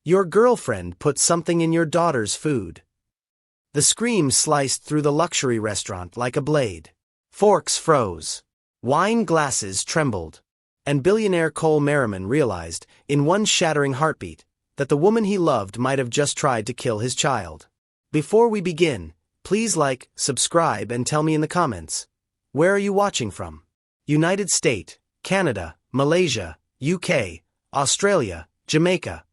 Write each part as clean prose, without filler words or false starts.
Your girlfriend put something in your daughter's food. The scream sliced through the luxury restaurant like a blade. Forks froze. Wine glasses trembled. And billionaire Cole Merriman realized, in one shattering heartbeat, that the woman he loved might have just tried to kill his child. Before we begin, please like, subscribe, and tell me in the comments. Where are you watching from? United States, Canada, Malaysia, UK, Australia, Jamaica.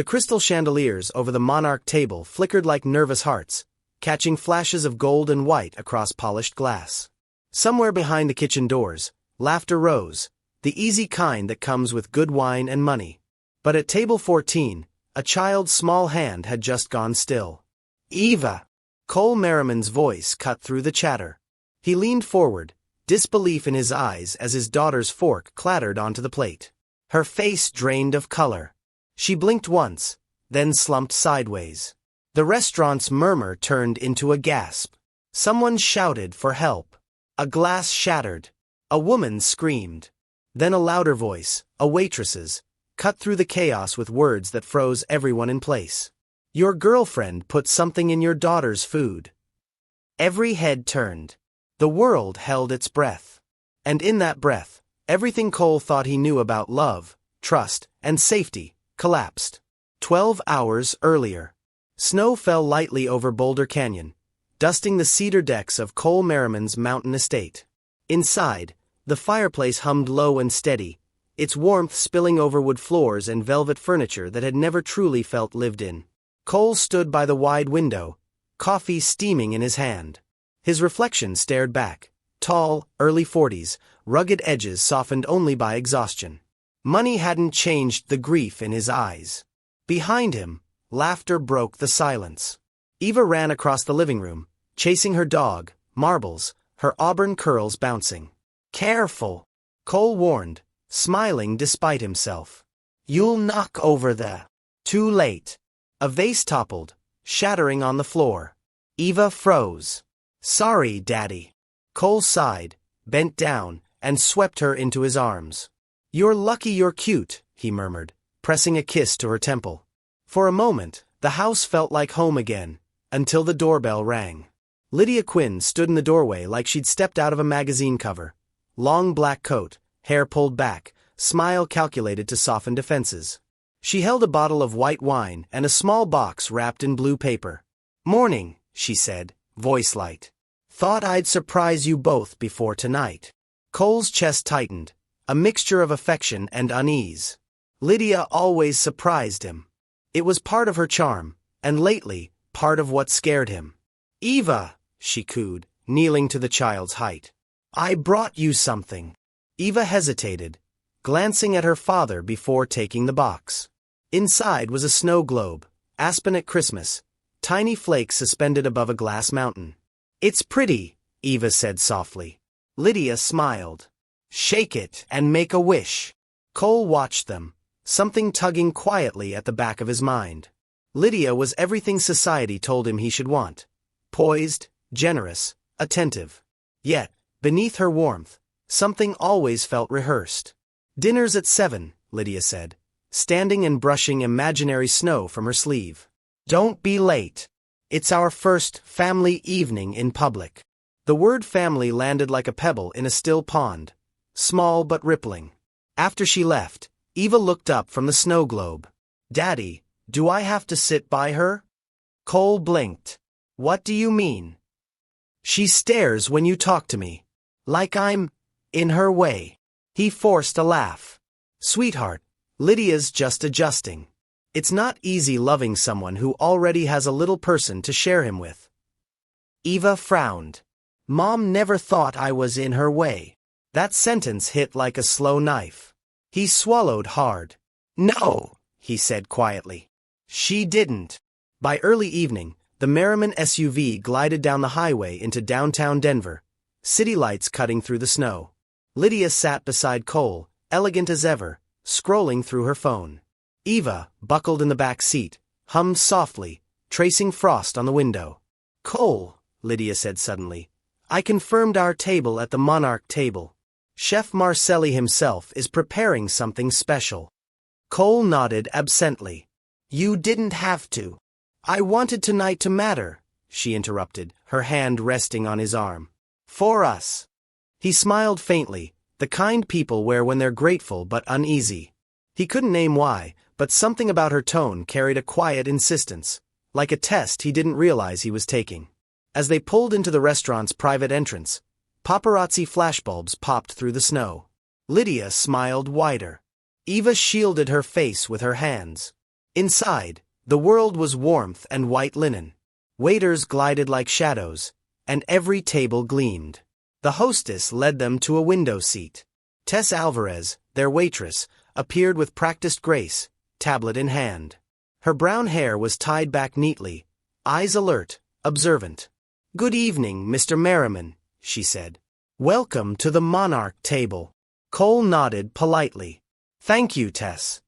The crystal chandeliers over the monarch table flickered like nervous hearts, catching flashes of gold and white across polished glass. Somewhere behind the kitchen doors, laughter rose, the easy kind that comes with good wine and money. But at table 14, a child's small hand had just gone still. Eva! Cole Merriman's voice cut through the chatter. He leaned forward, disbelief in his eyes as his daughter's fork clattered onto the plate. Her face drained of color. She blinked once, then slumped sideways. The restaurant's murmur turned into a gasp. Someone shouted for help. A glass shattered. A woman screamed. Then a louder voice, a waitress's, cut through the chaos with words that froze everyone in place. Your girlfriend put something in your daughter's food. Every head turned. The world held its breath. And in that breath, everything Cole thought he knew about love, trust, and safety collapsed. 12 hours earlier. Snow fell lightly over Boulder Canyon, dusting the cedar decks of Cole Merriman's mountain estate. Inside, the fireplace hummed low and steady, its warmth spilling over wood floors and velvet furniture that had never truly felt lived in. Cole stood by the wide window, coffee steaming in his hand. His reflection stared back, tall, early 40s, rugged edges softened only by exhaustion. Money hadn't changed the grief in his eyes. Behind him, laughter broke the silence. Eva ran across the living room, chasing her dog, Marbles, her auburn curls bouncing. Careful, Cole warned, smiling despite himself. You'll knock over the... Too late. A vase toppled, shattering on the floor. Eva froze. Sorry, Daddy. Cole sighed, bent down, and swept her into his arms. You're lucky you're cute, he murmured, pressing a kiss to her temple. For a moment, the house felt like home again, until the doorbell rang. Lydia Quinn stood in the doorway like she'd stepped out of a magazine cover. Long black coat, hair pulled back, smile calculated to soften defenses. She held a bottle of white wine and a small box wrapped in blue paper. Morning, she said, voice light. Thought I'd surprise you both before tonight. Cole's chest tightened, a mixture of affection and unease. Lydia always surprised him. It was part of her charm, and lately, part of what scared him. Eva, she cooed, kneeling to the child's height. I brought you something. Eva hesitated, glancing at her father before taking the box. Inside was a snow globe, aspen at Christmas, tiny flakes suspended above a glass mountain. It's pretty, Eva said softly. Lydia smiled. Shake it and make a wish. Cole watched them, something tugging quietly at the back of his mind. Lydia was everything society told him he should want. Poised, generous, attentive. Yet, beneath her warmth, something always felt rehearsed. Dinner's at 7, Lydia said, standing and brushing imaginary snow from her sleeve. Don't be late. It's our first family evening in public. The word family landed like a pebble in a still pond, small but rippling. After she left, Eva looked up from the snow globe. Daddy, do I have to sit by her? Cole blinked. What do you mean? She stares when you talk to me. Like I'm in her way. He forced a laugh. Sweetheart, Lydia's just adjusting. It's not easy loving someone who already has a little person to share him with. Eva frowned. Mom never thought I was in her way. That sentence hit like a slow knife. He swallowed hard. No, he said quietly. She didn't. By early evening, the Merriman SUV glided down the highway into downtown Denver, city lights cutting through the snow. Lydia sat beside Cole, elegant as ever, scrolling through her phone. Eva, buckled in the back seat, hummed softly, tracing frost on the window. Cole, Lydia said suddenly, I confirmed our table at the Monarch table. Chef Marcelli himself is preparing something special. Cole nodded absently. You didn't have to. I wanted tonight to matter, she interrupted, her hand resting on his arm. For us. He smiled faintly, the kind people wear when they're grateful but uneasy. He couldn't name why, but something about her tone carried a quiet insistence, like a test he didn't realize he was taking. As they pulled into the restaurant's private entrance, paparazzi flashbulbs popped through the snow. Lydia smiled wider. Eva shielded her face with her hands. Inside, the world was warmth and white linen. Waiters glided like shadows, and every table gleamed. The hostess led them to a window seat. Tess Alvarez, their waitress, appeared with practiced grace, tablet in hand. Her brown hair was tied back neatly, eyes alert, observant. "Good evening, Mr. Merriman," she said. "Welcome to the Monarch table." Cole nodded politely. "Thank you, Tess."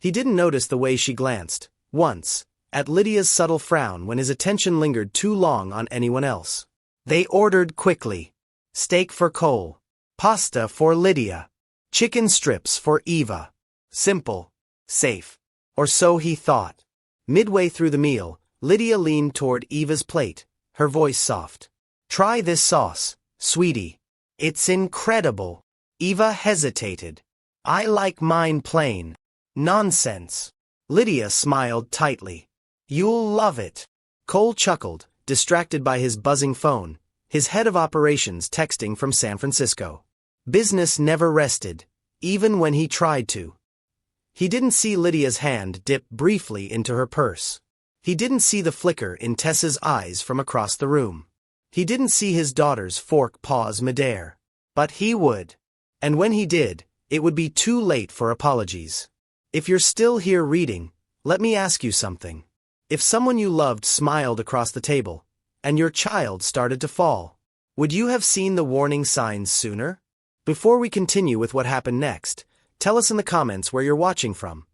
He didn't notice the way she glanced, once, at Lydia's subtle frown when his attention lingered too long on anyone else. They ordered quickly. Steak for Cole. Pasta for Lydia. Chicken strips for Eva. Simple. Safe. Or so he thought. Midway through the meal, Lydia leaned toward Eva's plate, her voice soft. "Try this sauce, sweetie. It's incredible." Eva hesitated. "I like mine plain." "Nonsense." Lydia smiled tightly. "You'll love it." Cole chuckled, distracted by his buzzing phone, his head of operations texting from San Francisco. Business never rested, even when he tried to. He didn't see Lydia's hand dip briefly into her purse. He didn't see the flicker in Tessa's eyes from across the room. He didn't see his daughter's fork pause midair. But he would. And when he did, it would be too late for apologies. If you're still here reading, let me ask you something. If someone you loved smiled across the table, and your child started to fall, would you have seen the warning signs sooner? Before we continue with what happened next, tell us in the comments where you're watching from.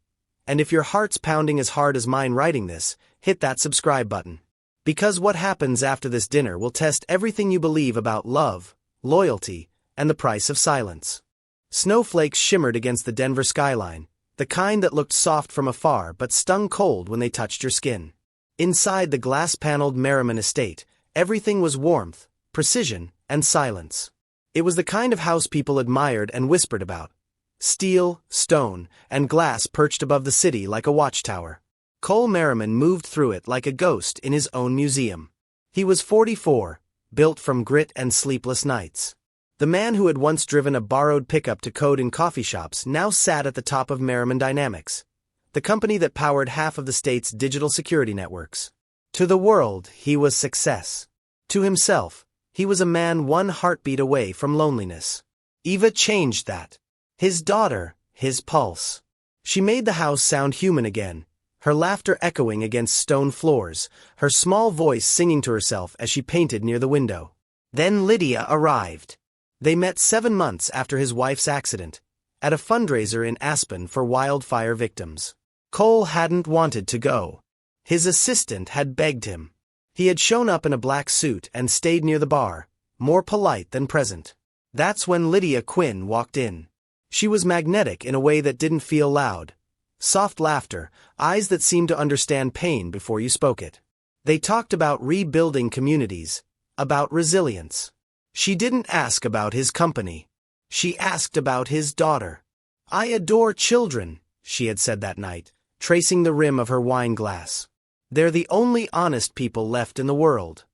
And if your heart's pounding as hard as mine writing this, hit that subscribe button. Because what happens after this dinner will test everything you believe about love, loyalty, and the price of silence. Snowflakes shimmered against the Denver skyline, the kind that looked soft from afar but stung cold when they touched your skin. Inside the glass-paneled Merriman estate, everything was warmth, precision, and silence. It was the kind of house people admired and whispered about. Steel, stone, and glass perched above the city like a watchtower. Cole Merriman moved through it like a ghost in his own museum. He was 44, built from grit and sleepless nights. The man who had once driven a borrowed pickup to code in coffee shops now sat at the top of Merriman Dynamics, the company that powered half of the state's digital security networks. To the world, he was success. To himself, he was a man one heartbeat away from loneliness. Eva changed that. His daughter, his pulse. She made the house sound human again, her laughter echoing against stone floors, her small voice singing to herself as she painted near the window. Then Lydia arrived. They met 7 months after his wife's accident, at a fundraiser in Aspen for wildfire victims. Cole hadn't wanted to go. His assistant had begged him. He had shown up in a black suit and stayed near the bar, more polite than present. That's when Lydia Quinn walked in. She was magnetic in a way that didn't feel loud. Soft laughter, eyes that seemed to understand pain before you spoke it. They talked about rebuilding communities, about resilience. She didn't ask about his company. She asked about his daughter. "I adore children," she had said that night, tracing the rim of her wine glass. "They're the only honest people left in the world."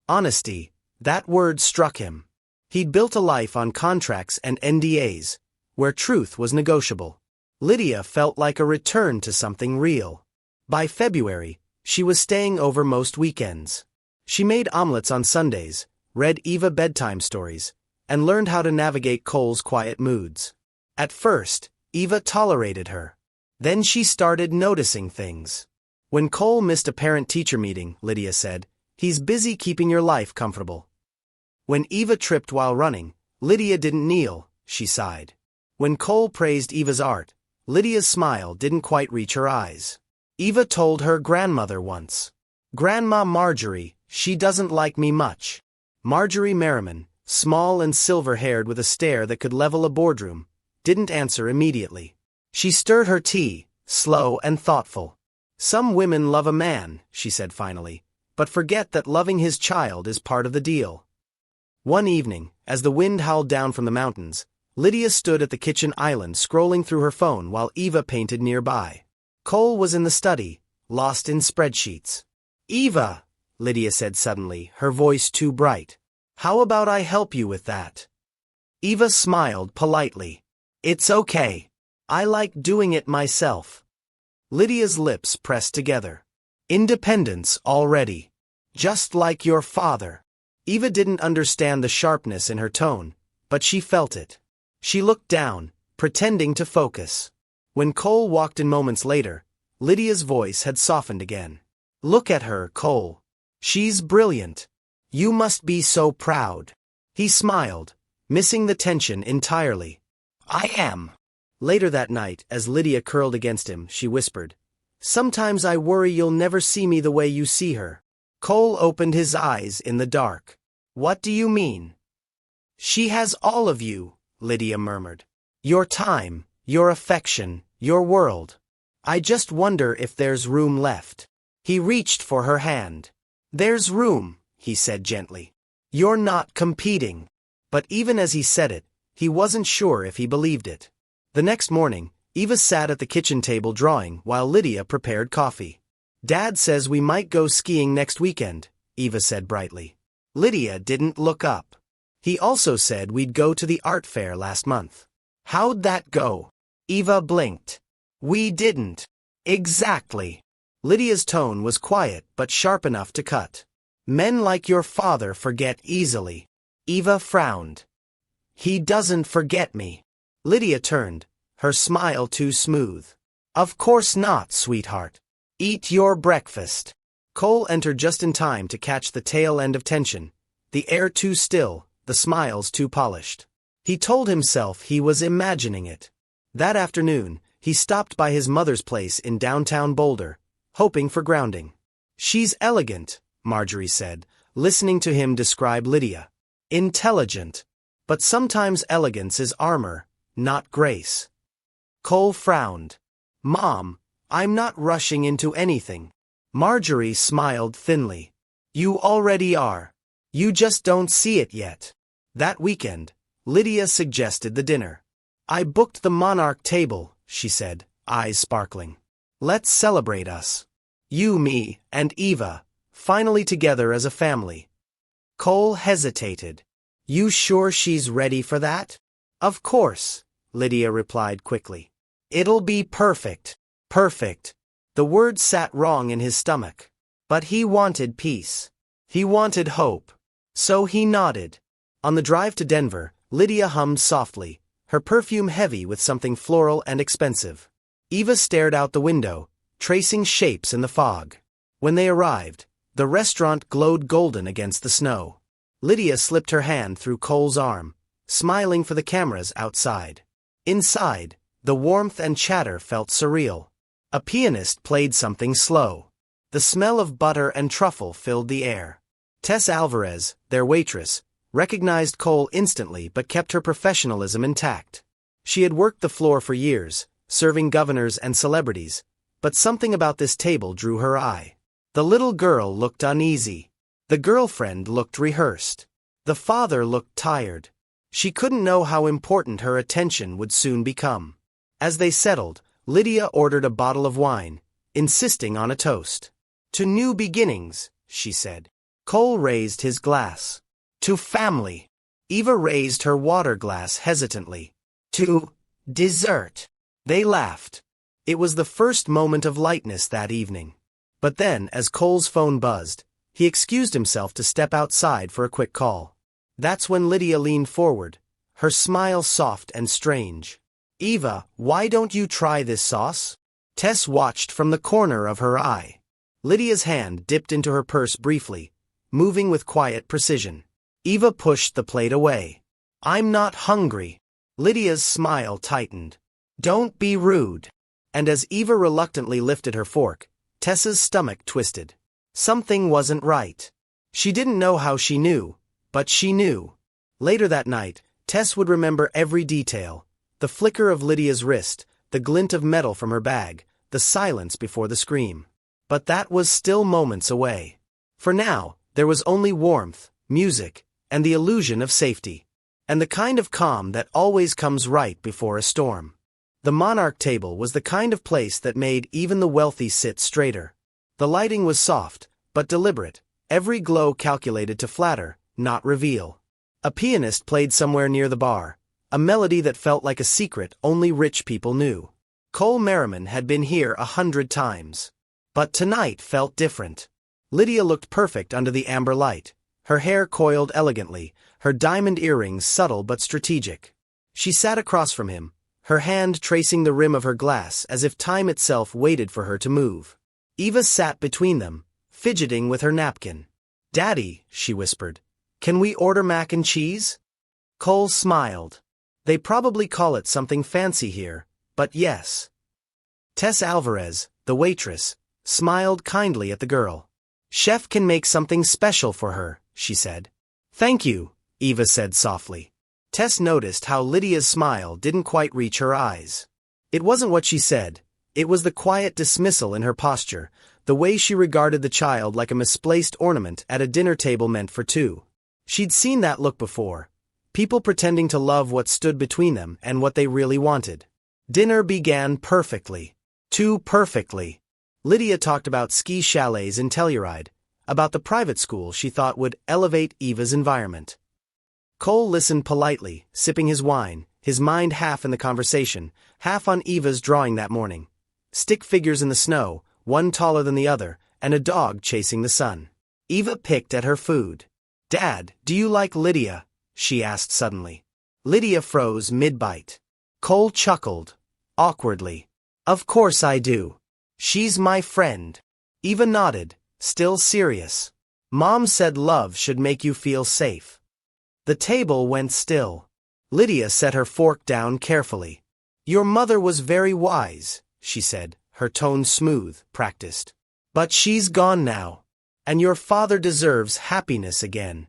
Honesty, that word struck him. He'd built a life on contracts and NDAs, where truth was negotiable. Lydia felt like a return to something real. By February, she was staying over most weekends. She made omelets on Sundays, read Eva bedtime stories, and learned how to navigate Cole's quiet moods. At first, Eva tolerated her. Then she started noticing things. When Cole missed a parent-teacher meeting, Lydia said, "He's busy keeping your life comfortable." When Eva tripped while running, Lydia didn't kneel, she sighed. When Cole praised Eva's art, Lydia's smile didn't quite reach her eyes. Eva told her grandmother once, "Grandma Marjorie, she doesn't like me much." Marjorie Merriman, small and silver-haired with a stare that could level a boardroom, didn't answer immediately. She stirred her tea, slow and thoughtful. Some women love a man, she said finally, but forget that loving his child is part of the deal. One evening, as the wind howled down from the mountains, Lydia stood at the kitchen island scrolling through her phone while Eva painted nearby. Cole was in the study, lost in spreadsheets. "Eva," Lydia said suddenly, her voice too bright. "How about I help you with that?" Eva smiled politely. "It's okay. I like doing it myself." Lydia's lips pressed together. "Independence already. Just like your father." Eva didn't understand the sharpness in her tone, but she felt it. She looked down, pretending to focus. When Cole walked in moments later, Lydia's voice had softened again. "Look at her, Cole. She's brilliant. You must be so proud." He smiled, missing the tension entirely. "I am." Later that night, as Lydia curled against him, she whispered, "Sometimes I worry you'll never see me the way you see her." Cole opened his eyes in the dark. "What do you mean?" "She has all of you," Lydia murmured. "Your time, your affection, your world. I just wonder if there's room left." He reached for her hand. "There's room," he said gently. "You're not competing." But even as he said it, he wasn't sure if he believed it. The next morning, Eva sat at the kitchen table drawing while Lydia prepared coffee. "Dad says we might go skiing next weekend," Eva said brightly. Lydia didn't look up. "He also said we'd go to the art fair last month." "How'd that go?" Eva blinked. "We didn't." "Exactly." Lydia's tone was quiet but sharp enough to cut. "Men like your father forget easily." Eva frowned. "He doesn't forget me." Lydia turned, her smile too smooth. "Of course not, sweetheart. Eat your breakfast." Cole entered just in time to catch the tail end of tension, the air too still, the smiles too polished. He told himself he was imagining it. That afternoon, he stopped by his mother's place in downtown Boulder, hoping for grounding. "She's elegant," Marjorie said, listening to him describe Lydia. "Intelligent. But sometimes elegance is armor, not grace." Cole frowned. "Mom, I'm not rushing into anything." Marjorie smiled thinly. "You already are. You just don't see it yet." That weekend, Lydia suggested the dinner. "I booked the Monarch table," she said, eyes sparkling. "Let's celebrate us. You, me, and Eva, finally together as a family." Cole hesitated. "You sure she's ready for that?" "Of course," Lydia replied quickly. "It'll be perfect." Perfect. The word sat wrong in his stomach. But he wanted peace. He wanted hope. So he nodded. On the drive to Denver, Lydia hummed softly, her perfume heavy with something floral and expensive. Eva stared out the window, tracing shapes in the fog. When they arrived, the restaurant glowed golden against the snow. Lydia slipped her hand through Cole's arm, smiling for the cameras outside. Inside, the warmth and chatter felt surreal. A pianist played something slow. The smell of butter and truffle filled the air. Tess Alvarez, their waitress, recognized Cole instantly but kept her professionalism intact. She had worked the floor for years, serving governors and celebrities, but something about this table drew her eye. The little girl looked uneasy. The girlfriend looked rehearsed. The father looked tired. She couldn't know how important her attention would soon become. As they settled, Lydia ordered a bottle of wine, insisting on a toast. "To new beginnings," she said. Cole raised his glass. "To family." Eva raised her water glass hesitantly. "To dessert." They laughed. It was the first moment of lightness that evening. But then, as Cole's phone buzzed, he excused himself to step outside for a quick call. That's when Lydia leaned forward, her smile soft and strange. "Eva, why don't you try this sauce?" Tess watched from the corner of her eye. Lydia's hand dipped into her purse briefly, moving with quiet precision. Eva pushed the plate away. "I'm not hungry." Lydia's smile tightened. "Don't be rude." And as Eva reluctantly lifted her fork, Tessa's stomach twisted. Something wasn't right. She didn't know how she knew, but she knew. Later that night, Tess would remember every detail. The flicker of Lydia's wrist, the glint of metal from her bag, the silence before the scream. But that was still moments away. For now, there was only warmth, music, and the illusion of safety. And the kind of calm that always comes right before a storm. The Monarch table was the kind of place that made even the wealthy sit straighter. The lighting was soft, but deliberate, every glow calculated to flatter, not reveal. A pianist played somewhere near the bar, a melody that felt like a secret only rich people knew. Cole Merriman had been here 100 times. But tonight felt different. Lydia looked perfect under the amber light, her hair coiled elegantly, her diamond earrings subtle but strategic. She sat across from him, her hand tracing the rim of her glass as if time itself waited for her to move. Eva sat between them, fidgeting with her napkin. "Daddy," she whispered, "can we order mac and cheese?" Cole smiled. "They probably call it something fancy here, but yes." Tess Alvarez, the waitress, smiled kindly at the girl. "Chef can make something special for her," she said. "Thank you," Eva said softly. Tess noticed how Lydia's smile didn't quite reach her eyes. It wasn't what she said, it was the quiet dismissal in her posture, the way she regarded the child like a misplaced ornament at a dinner table meant for two. She'd seen that look before. People pretending to love what stood between them and what they really wanted. Dinner began perfectly. Too perfectly. Lydia talked about ski chalets in Telluride, about the private school she thought would elevate Eva's environment. Cole listened politely, sipping his wine, his mind half in the conversation, half on Eva's drawing that morning. Stick figures in the snow, one taller than the other, and a dog chasing the sun. Eva picked at her food. "Dad, do you like Lydia?" she asked suddenly. Lydia froze mid-bite. Cole chuckled, awkwardly. "Of course I do. She's my friend." Eva nodded, still serious. "Mom said love should make you feel safe." The table went still. Lydia set her fork down carefully. "Your mother was very wise," she said, her tone smooth, practiced. "But she's gone now. And your father deserves happiness again."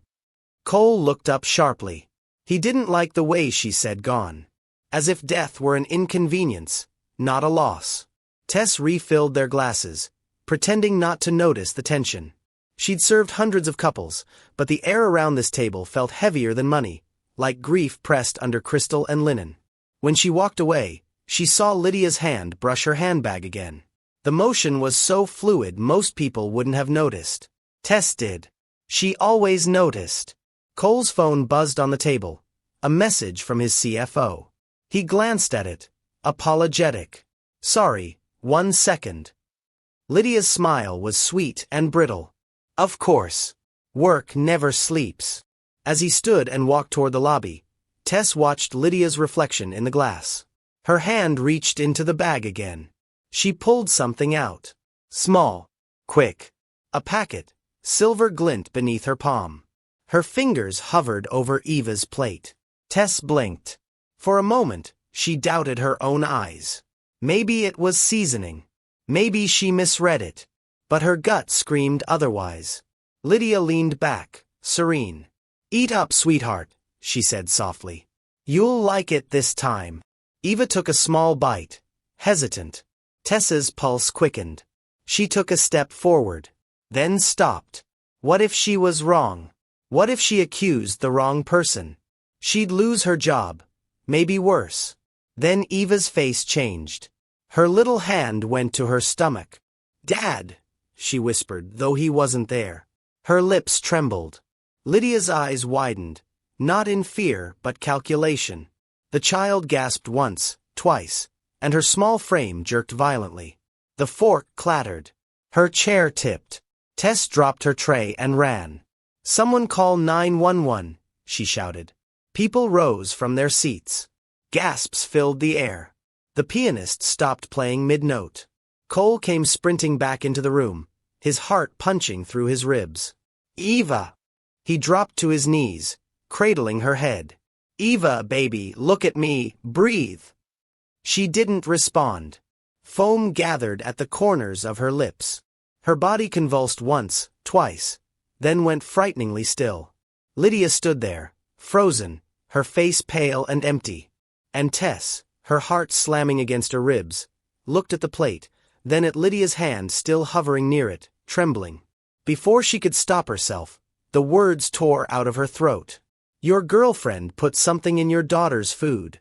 Cole looked up sharply. He didn't like the way she said gone. As if death were an inconvenience, not a loss. Tess refilled their glasses, pretending not to notice the tension. She'd served hundreds of couples, but the air around this table felt heavier than money, like grief pressed under crystal and linen. When she walked away, she saw Lydia's hand brush her handbag again. The motion was so fluid most people wouldn't have noticed. Tess did. She always noticed. Cole's phone buzzed on the table, a message from his CFO. He glanced at it, apologetic. "Sorry, 1 second." Lydia's smile was sweet and brittle. "Of course. Work never sleeps." As he stood and walked toward the lobby, Tess watched Lydia's reflection in the glass. Her hand reached into the bag again. She pulled something out. Small. Quick. A packet, silver glint beneath her palm. Her fingers hovered over Eva's plate. Tess blinked. For a moment, she doubted her own eyes. Maybe it was seasoning. Maybe she misread it. But her gut screamed otherwise. Lydia leaned back, serene. "Eat up, sweetheart," she said softly. "You'll like it this time." Eva took a small bite, hesitant. Tessa's pulse quickened. She took a step forward, then stopped. What if she was wrong? What if she accused the wrong person? She'd lose her job, maybe worse. Then Eva's face changed. Her little hand went to her stomach. "Dad," she whispered, though he wasn't there. Her lips trembled. Lydia's eyes widened, not in fear but calculation. The child gasped once, twice, and her small frame jerked violently. The fork clattered. Her chair tipped. Tess dropped her tray and ran. "Someone call 911, she shouted. People rose from their seats. Gasps filled the air. The pianist stopped playing mid-note. Cole came sprinting back into the room, his heart punching through his ribs. "Eva!" He dropped to his knees, cradling her head. "Eva, baby, look at me, breathe." She didn't respond. Foam gathered at the corners of her lips. Her body convulsed once, twice, then went frighteningly still. Lydia stood there, frozen, her face pale and empty. And Tess, her heart slamming against her ribs, looked at the plate, then at Lydia's hand still hovering near it, trembling. Before she could stop herself, the words tore out of her throat. "Your girlfriend put something in your daughter's food."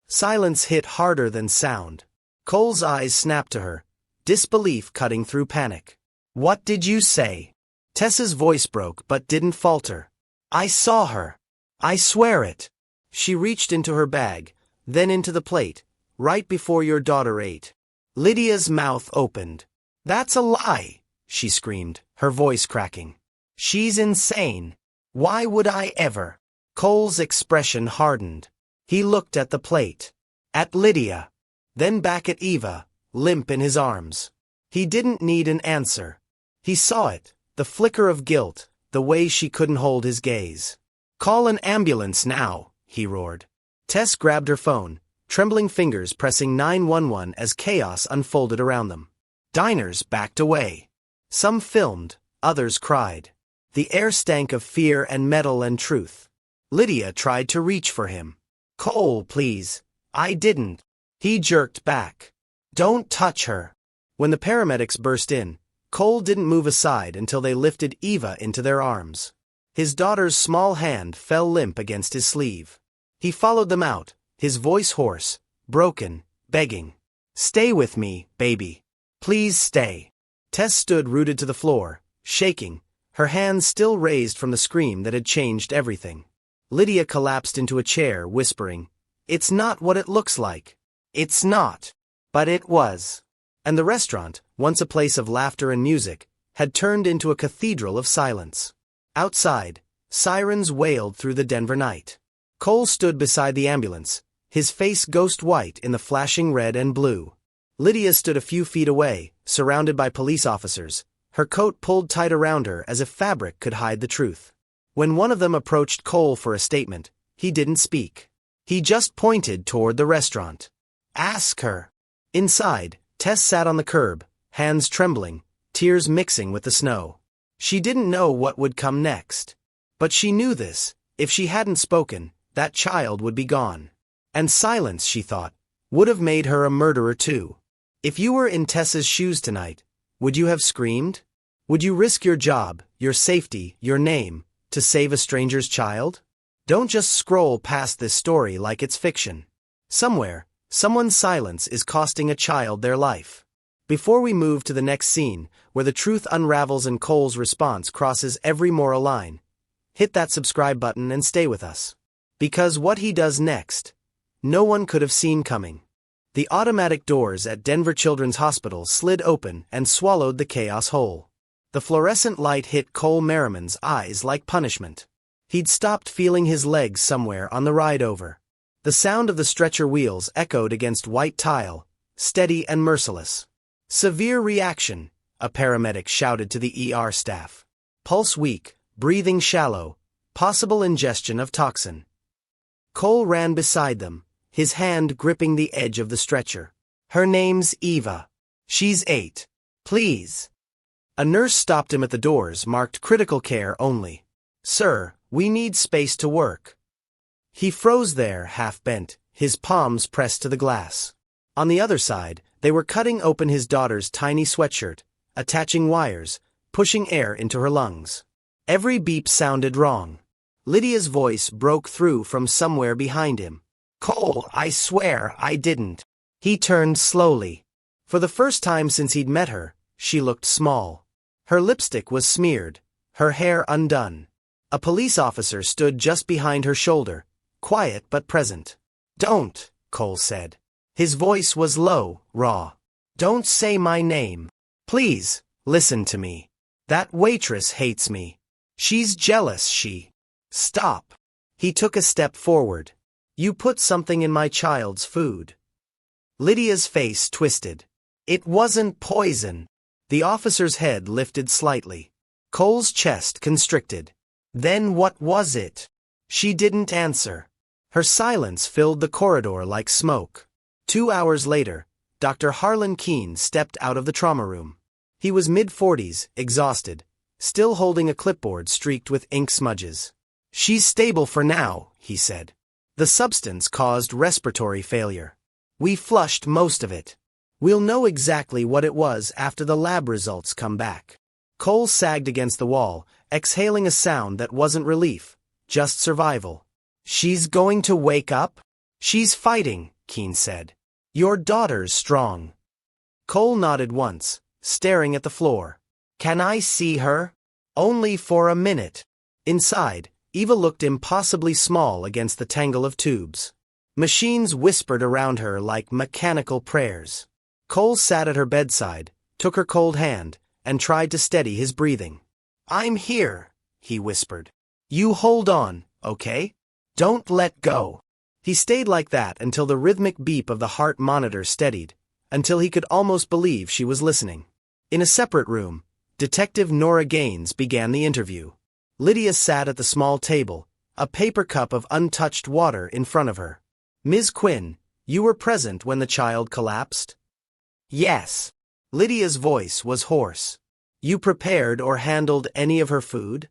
Silence hit harder than sound. Cole's eyes snapped to her, disbelief cutting through panic. "What did you say?" Tessa's voice broke but didn't falter. "I saw her. I swear it." She reached into her bag, then into the plate, right before your daughter ate. Lydia's mouth opened. "That's a lie," she screamed, her voice cracking. "She's insane. Why would I ever?" Cole's expression hardened. He looked at the plate. At Lydia. Then back at Eva, limp in his arms. He didn't need an answer. He saw it, the flicker of guilt, the way she couldn't hold his gaze. "Call an ambulance now," he roared. Tess grabbed her phone, trembling fingers pressing 911 as chaos unfolded around them. Diners backed away. Some filmed, others cried. The air stank of fear and metal and truth. Lydia tried to reach for him. "Cole, please." "I didn't." He jerked back. "Don't touch her." When the paramedics burst in, Cole didn't move aside until they lifted Eva into their arms. His daughter's small hand fell limp against his sleeve. He followed them out, his voice hoarse, broken, begging. "Stay with me, baby. Please stay." Tess stood rooted to the floor, shaking, her hands still raised from the scream that had changed everything. Lydia collapsed into a chair, whispering, "It's not what it looks like. It's not." But it was. And the restaurant, once a place of laughter and music, had turned into a cathedral of silence. Outside, sirens wailed through the Denver night. Cole stood beside the ambulance, his face ghost white in the flashing red and blue. Lydia stood a few feet away, surrounded by police officers, her coat pulled tight around her as if fabric could hide the truth. When one of them approached Cole for a statement, he didn't speak. He just pointed toward the restaurant. "Ask her." Inside, Tess sat on the curb, hands trembling, tears mixing with the snow. She didn't know what would come next. But she knew this: if she hadn't spoken, that child would be gone. And silence, she thought, would have made her a murderer too. If you were in Tessa's shoes tonight, would you have screamed? Would you risk your job, your safety, your name, to save a stranger's child? Don't just scroll past this story like it's fiction. Somewhere, someone's silence is costing a child their life. Before we move to the next scene, where the truth unravels and Cole's response crosses every moral line, hit that subscribe button and stay with us. Because what he does next, no one could have seen coming. The automatic doors at Denver Children's Hospital slid open and swallowed the chaos whole. The fluorescent light hit Cole Merriman's eyes like punishment. He'd stopped feeling his legs somewhere on the ride over. The sound of the stretcher wheels echoed against white tile, steady and merciless. "Severe reaction," a paramedic shouted to the ER staff. "Pulse weak, breathing shallow, possible ingestion of toxin." Cole ran beside them, his hand gripping the edge of the stretcher. "Her name's Eva. She's 8. Please." A nurse stopped him at the doors marked critical care only. "Sir, we need space to work." He froze there, half bent, his palms pressed to the glass. On the other side, they were cutting open his daughter's tiny sweatshirt, attaching wires, pushing air into her lungs. Every beep sounded wrong. Lydia's voice broke through from somewhere behind him. "Cole, I swear I didn't." He turned slowly. For the first time since he'd met her, she looked small. Her lipstick was smeared, her hair undone. A police officer stood just behind her shoulder, quiet but present. "Don't," Cole said. His voice was low, raw. "Don't say my name. Please, listen to me. That waitress hates me. She's jealous, she." "Stop." He took a step forward. "You put something in my child's food." Lydia's face twisted. "It wasn't poison." The officer's head lifted slightly. Cole's chest constricted. "Then what was it?" She didn't answer. Her silence filled the corridor like smoke. 2 hours later, Dr. Harlan Keene stepped out of the trauma room. He was mid-40s, exhausted, still holding a clipboard streaked with ink smudges. "She's stable for now," he said. "The substance caused respiratory failure. We flushed most of it. We'll know exactly what it was after the lab results come back. Cole sagged against the wall, exhaling a sound that wasn't relief, just survival. She's going to wake up? She's fighting, Keen said. Your daughter's strong. Cole nodded once, staring at the floor. Can I see her? Only for a minute. Inside, Eva looked impossibly small against the tangle of tubes. Machines whispered around her like mechanical prayers. Cole sat at her bedside, took her cold hand, and tried to steady his breathing. I'm here, he whispered. You hold on, okay? Don't let go. He stayed like that until the rhythmic beep of the heart monitor steadied, until he could almost believe she was listening. In a separate room, Detective Nora Gaines began the interview. Lydia sat at the small table, a paper cup of untouched water in front of her. Ms. Quinn, you were present when the child collapsed? Yes. Lydia's voice was hoarse. You prepared or handled any of her food?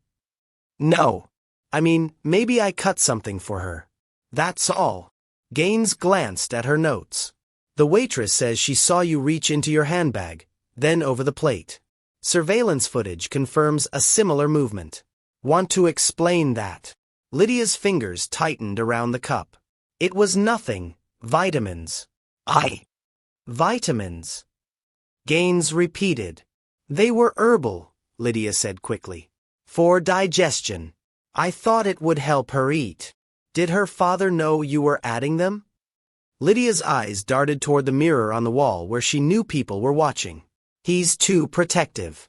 No. I mean, maybe I cut something for her. That's all. Gaines glanced at her notes. The waitress says she saw you reach into your handbag, then over the plate. Surveillance footage confirms a similar movement. Want to explain that? Lydia's fingers tightened around the cup. It was nothing. Vitamins. Vitamins. Gaines repeated. They were herbal, Lydia said quickly. For digestion. I thought it would help her eat. Did her father know you were adding them? Lydia's eyes darted toward the mirror on the wall where she knew people were watching. He's too protective.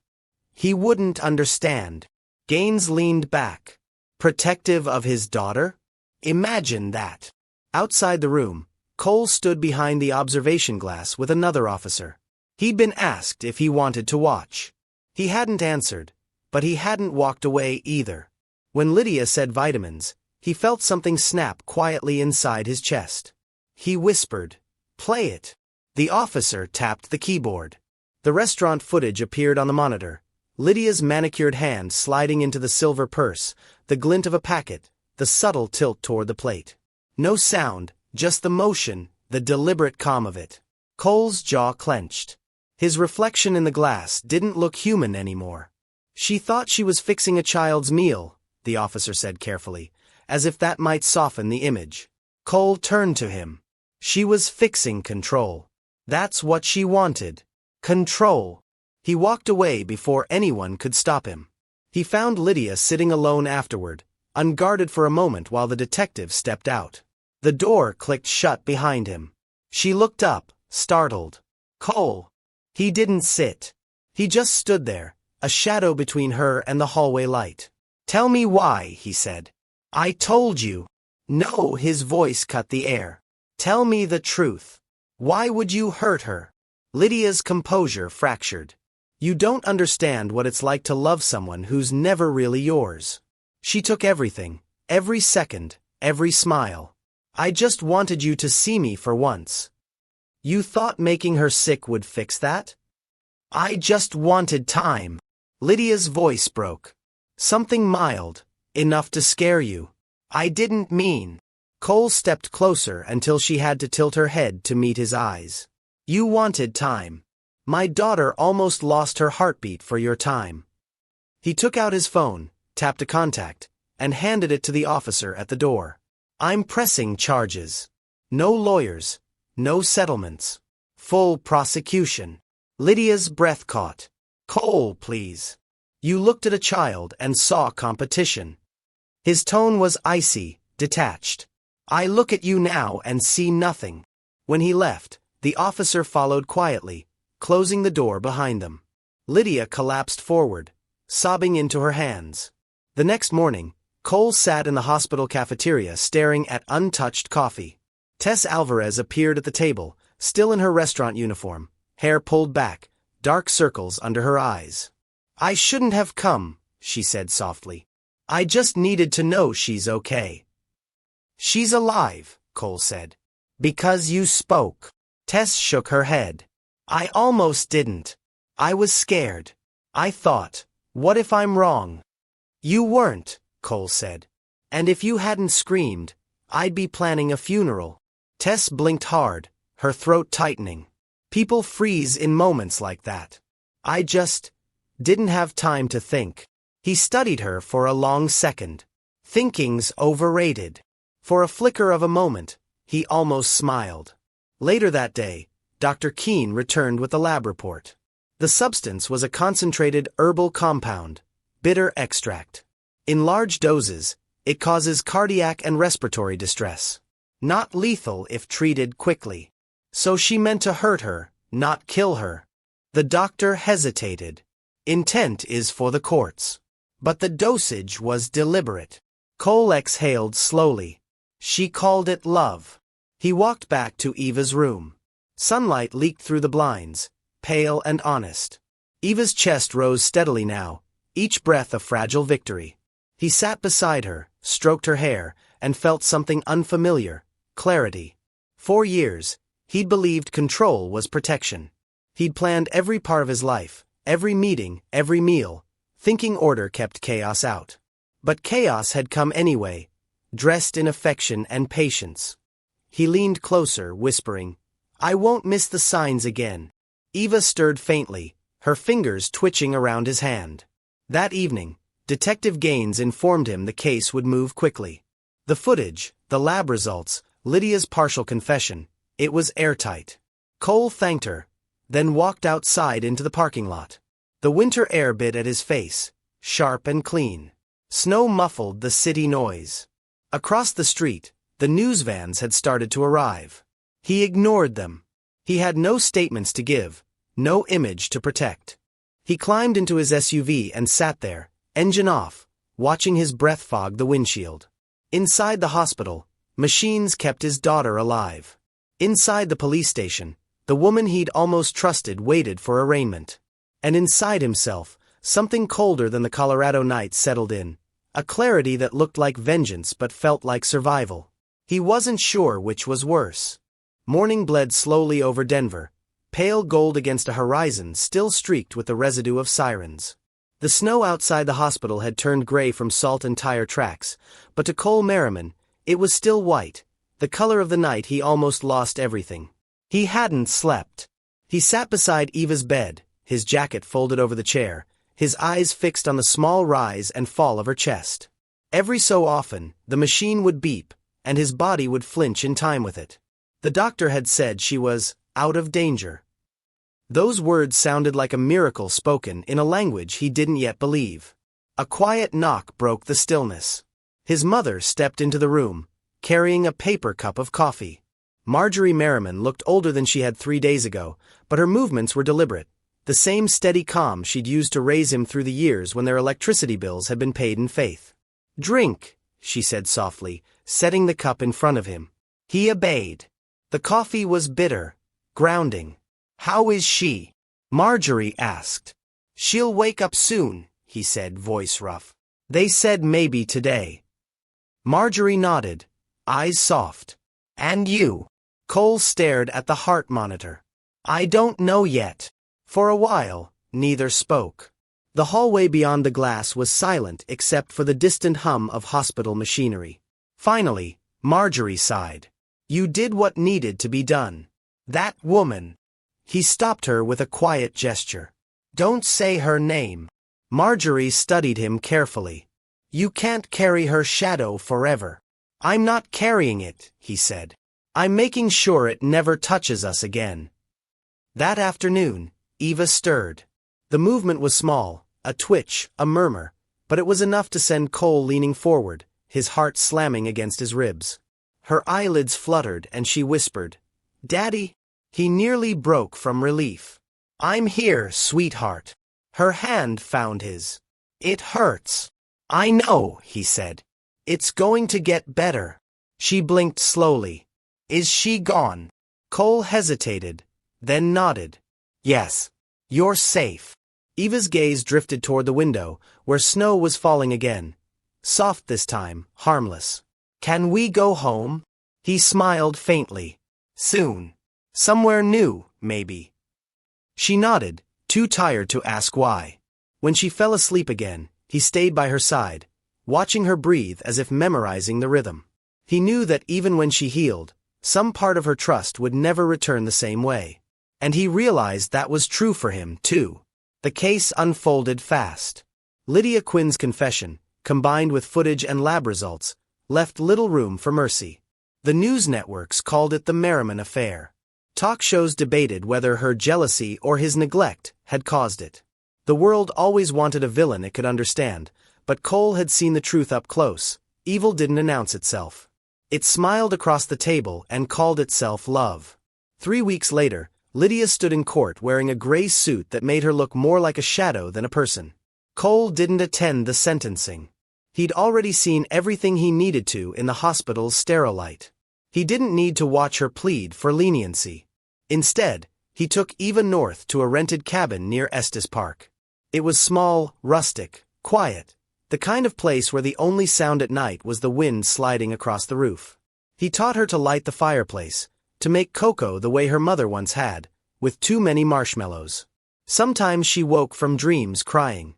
He wouldn't understand. Gaines leaned back. Protective of his daughter? Imagine that. Outside the room, Cole stood behind the observation glass with another officer. He'd been asked if he wanted to watch. He hadn't answered, but he hadn't walked away either. When Lydia said vitamins, he felt something snap quietly inside his chest. He whispered, "Play it." The officer tapped the keyboard. The restaurant footage appeared on the monitor. Lydia's manicured hand sliding into the silver purse, the glint of a packet, the subtle tilt toward the plate. No sound, just the motion, the deliberate calm of it. Cole's jaw clenched. His reflection in the glass didn't look human anymore. She thought she was fixing a child's meal, the officer said carefully, as if that might soften the image. Cole turned to him. She was fixing control. That's what she wanted. Control. He walked away before anyone could stop him. He found Lydia sitting alone afterward, unguarded for a moment while the detective stepped out. The door clicked shut behind him. She looked up, startled. Cole. He didn't sit. He just stood there, a shadow between her and the hallway light. Tell me why, he said. I told you. No, his voice cut the air. Tell me the truth. Why would you hurt her? Lydia's composure fractured. You don't understand what it's like to love someone who's never really yours. She took everything, every second, every smile. I just wanted you to see me for once. You thought making her sick would fix that? I just wanted time. Lydia's voice broke. Something mild, enough to scare you. I didn't mean. Cole stepped closer until she had to tilt her head to meet his eyes. You wanted time. My daughter almost lost her heartbeat for your time. He took out his phone, tapped a contact, and handed it to the officer at the door. I'm pressing charges. No lawyers. No settlements. Full prosecution. Lydia's breath caught. Cole, please. You looked at a child and saw competition. His tone was icy, detached. I look at you now and see nothing. When he left, the officer followed quietly, closing the door behind them. Lydia collapsed forward, sobbing into her hands. The next morning, Cole sat in the hospital cafeteria staring at untouched coffee. Tess Alvarez appeared at the table, still in her restaurant uniform, hair pulled back, dark circles under her eyes. I shouldn't have come, she said softly. I just needed to know she's okay. She's alive, Cole said. Because you spoke. Tess shook her head. I almost didn't. I was scared. I thought, what if I'm wrong? You weren't, Cole said. And if you hadn't screamed, I'd be planning a funeral. Tess blinked hard, her throat tightening. People freeze in moments like that. I just didn't have time to think. He studied her for a long second. Thinking's overrated. For a flicker of a moment, he almost smiled. Later that day, Dr. Keene returned with the lab report. The substance was a concentrated herbal compound, bitter extract. In large doses, it causes cardiac and respiratory distress. Not lethal if treated quickly. So she meant to hurt her, not kill her. The doctor hesitated. Intent is for the courts. But the dosage was deliberate. Cole exhaled slowly. She called it love. He walked back to Eva's room. Sunlight leaked through the blinds, pale and honest. Eva's chest rose steadily now, each breath a fragile victory. He sat beside her, stroked her hair, and felt something unfamiliar, clarity. 4 years, he'd believed control was protection. He'd planned every part of his life, every meeting, every meal, thinking order kept chaos out. But chaos had come anyway, dressed in affection and patience. He leaned closer, whispering, "I won't miss the signs again." Eva stirred faintly, her fingers twitching around his hand. That evening, Detective Gaines informed him the case would move quickly. The footage, the lab results, Lydia's partial confession, it was airtight. Cole thanked her, then walked outside into the parking lot. The winter air bit at his face, sharp and clean. Snow muffled the city noise. Across the street, the news vans had started to arrive. He ignored them. He had no statements to give, no image to protect. He climbed into his SUV and sat there, engine off, watching his breath fog the windshield. Inside the hospital, machines kept his daughter alive. Inside the police station, the woman he'd almost trusted waited for arraignment. And inside himself, something colder than the Colorado night settled in, a clarity that looked like vengeance but felt like survival. He wasn't sure which was worse. Morning bled slowly over Denver, pale gold against a horizon still streaked with the residue of sirens. The snow outside the hospital had turned gray from salt and tire tracks, but to Cole Merriman, it was still white, the color of the night he almost lost everything. He hadn't slept. He sat beside Eva's bed, his jacket folded over the chair, his eyes fixed on the small rise and fall of her chest. Every so often, the machine would beep, and his body would flinch in time with it. The doctor had said she was out of danger. Those words sounded like a miracle spoken in a language he didn't yet believe. A quiet knock broke the stillness. His mother stepped into the room, carrying a paper cup of coffee. Marjorie Merriman looked older than she had 3 days ago, but her movements were deliberate, the same steady calm she'd used to raise him through the years when their electricity bills had been paid in faith. "Drink," she said softly, setting the cup in front of him. He obeyed. The coffee was bitter, grounding. "How is she?" Marjorie asked. "She'll wake up soon," he said, voice rough. "They said maybe today." Marjorie nodded, eyes soft. "And you?" Cole stared at the heart monitor. "I don't know yet." For a while, neither spoke. The hallway beyond the glass was silent except for the distant hum of hospital machinery. Finally, Marjorie sighed. "You did what needed to be done. That woman." He stopped her with a quiet gesture. "Don't say her name." Marjorie studied him carefully. "You can't carry her shadow forever." "I'm not carrying it," he said. "I'm making sure it never touches us again." That afternoon, Eva stirred. The movement was small, a twitch, a murmur, but it was enough to send Cole leaning forward, his heart slamming against his ribs. Her eyelids fluttered and she whispered, "Daddy?" He nearly broke from relief. "I'm here, sweetheart." Her hand found his. "It hurts." "I know," he said. "It's going to get better." She blinked slowly. "Is she gone?" Cole hesitated, then nodded. "Yes. You're safe." Eva's gaze drifted toward the window, where snow was falling again. Soft this time, harmless. "Can we go home?" He smiled faintly. "Soon. Somewhere new, maybe." She nodded, too tired to ask why. When she fell asleep again, he stayed by her side, watching her breathe as if memorizing the rhythm. He knew that even when she healed, some part of her trust would never return the same way. And he realized that was true for him, too. The case unfolded fast. Lydia Quinn's confession, combined with footage and lab results, left little room for mercy. The news networks called it the Merriman affair. Talk shows debated whether her jealousy or his neglect had caused it. The world always wanted a villain it could understand, but Cole had seen the truth up close. Evil didn't announce itself. It smiled across the table and called itself love. 3 weeks later, Lydia stood in court wearing a gray suit that made her look more like a shadow than a person. Cole didn't attend the sentencing. He'd already seen everything he needed to in the hospital's sterilite. He didn't need to watch her plead for leniency. Instead, he took Eva north to a rented cabin near Estes Park. It was small, rustic, quiet, the kind of place where the only sound at night was the wind sliding across the roof. He taught her to light the fireplace, to make cocoa the way her mother once had, with too many marshmallows. Sometimes she woke from dreams crying.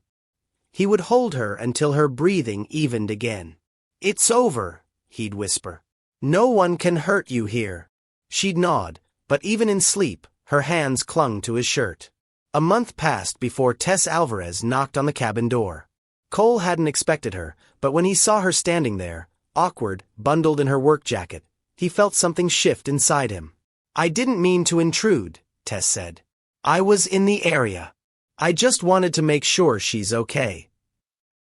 He would hold her until her breathing evened again. "It's over," he'd whisper. "No one can hurt you here." She'd nod, but even in sleep, her hands clung to his shirt. A month passed before Tess Alvarez knocked on the cabin door. Cole hadn't expected her, but when he saw her standing there, awkward, bundled in her work jacket, he felt something shift inside him. "I didn't mean to intrude," Tess said. "I was in the area. I just wanted to make sure she's okay."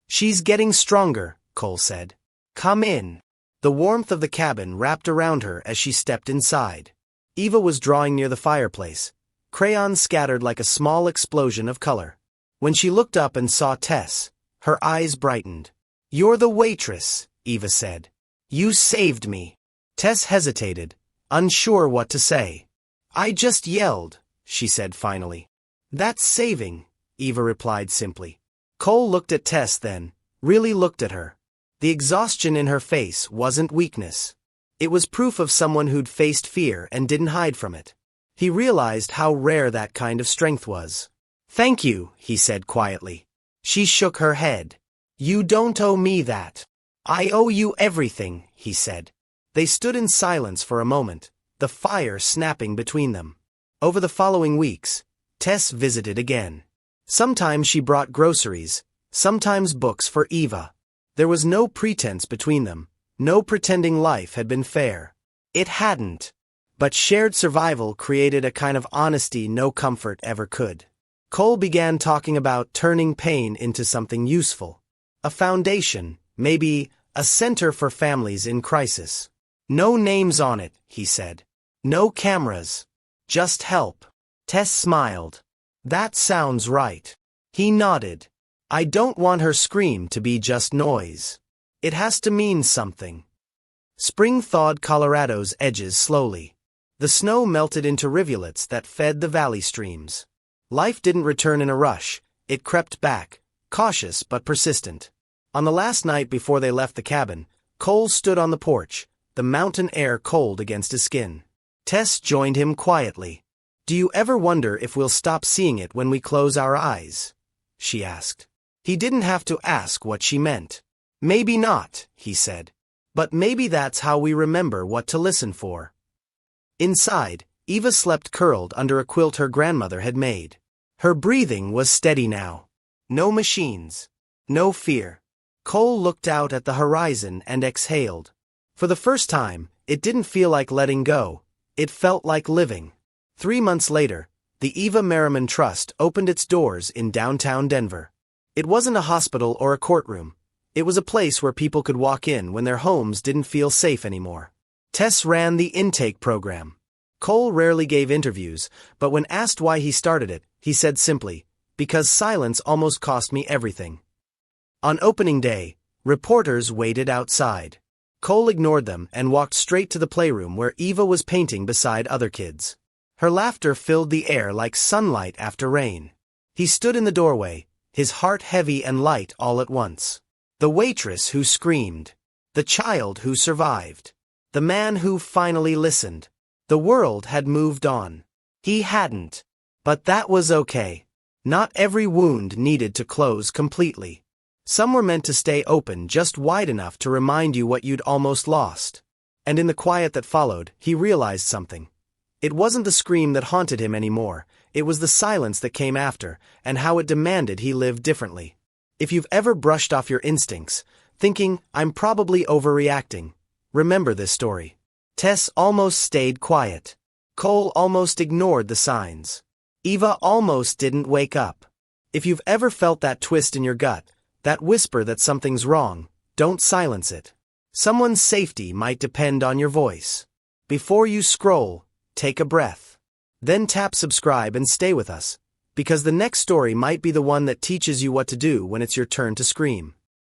"She's getting stronger," Cole said. "Come in." The warmth of the cabin wrapped around her as she stepped inside. Eva was drawing near the fireplace, crayons scattered like a small explosion of color. When she looked up and saw Tess, her eyes brightened. "You're the waitress," Eva said. "You saved me." Tess hesitated, unsure what to say. "I just yelled," she said finally. "That's saving," Eva replied simply. Cole looked at Tess then, really looked at her. The exhaustion in her face wasn't weakness. It was proof of someone who'd faced fear and didn't hide from it. He realized how rare that kind of strength was. "Thank you," he said quietly. She shook her head. "You don't owe me that. I owe you everything," he said. They stood in silence for a moment, the fire snapping between them. Over the following weeks, Tess visited again. Sometimes she brought groceries, sometimes books for Eva. There was no pretense between them, no pretending life had been fair. It hadn't. But shared survival created a kind of honesty no comfort ever could. Cole began talking about turning pain into something useful. A foundation, maybe a center for families in crisis. "No names on it," he said. "No cameras. Just help." Tess smiled. "That sounds right." He nodded. "I don't want her scream to be just noise. It has to mean something." Spring thawed Colorado's edges slowly. The snow melted into rivulets that fed the valley streams. Life didn't return in a rush, it crept back, cautious but persistent. On the last night before they left the cabin, Cole stood on the porch, the mountain air cold against his skin. Tess joined him quietly. "Do you ever wonder if we'll stop seeing it when we close our eyes?" she asked. He didn't have to ask what she meant. "Maybe not," he said. "But maybe that's how we remember what to listen for." Inside, Eva slept curled under a quilt her grandmother had made. Her breathing was steady now. No machines. No fear. Cole looked out at the horizon and exhaled. For the first time, it didn't feel like letting go. It felt like living. 3 months later, the Eva Merriman Trust opened its doors in downtown Denver. It wasn't a hospital or a courtroom. It was a place where people could walk in when their homes didn't feel safe anymore. Tess ran the intake program. Cole rarely gave interviews, but when asked why he started it, he said simply, "Because silence almost cost me everything." On opening day, reporters waited outside. Cole ignored them and walked straight to the playroom where Eva was painting beside other kids. Her laughter filled the air like sunlight after rain. He stood in the doorway, his heart heavy and light all at once. The waitress who screamed. The child who survived. The man who finally listened. The world had moved on. He hadn't. But that was okay. Not every wound needed to close completely. Some were meant to stay open just wide enough to remind you what you'd almost lost. And in the quiet that followed, he realized something. It wasn't the scream that haunted him anymore, it was the silence that came after, and how it demanded he live differently. If you've ever brushed off your instincts, thinking, I'm probably overreacting, remember this story. Tess almost stayed quiet. Cole almost ignored the signs. Eva almost didn't wake up. If you've ever felt that twist in your gut, that whisper that something's wrong, don't silence it. Someone's safety might depend on your voice. Before you scroll, take a breath. Then tap subscribe and stay with us, because the next story might be the one that teaches you what to do when it's your turn to scream.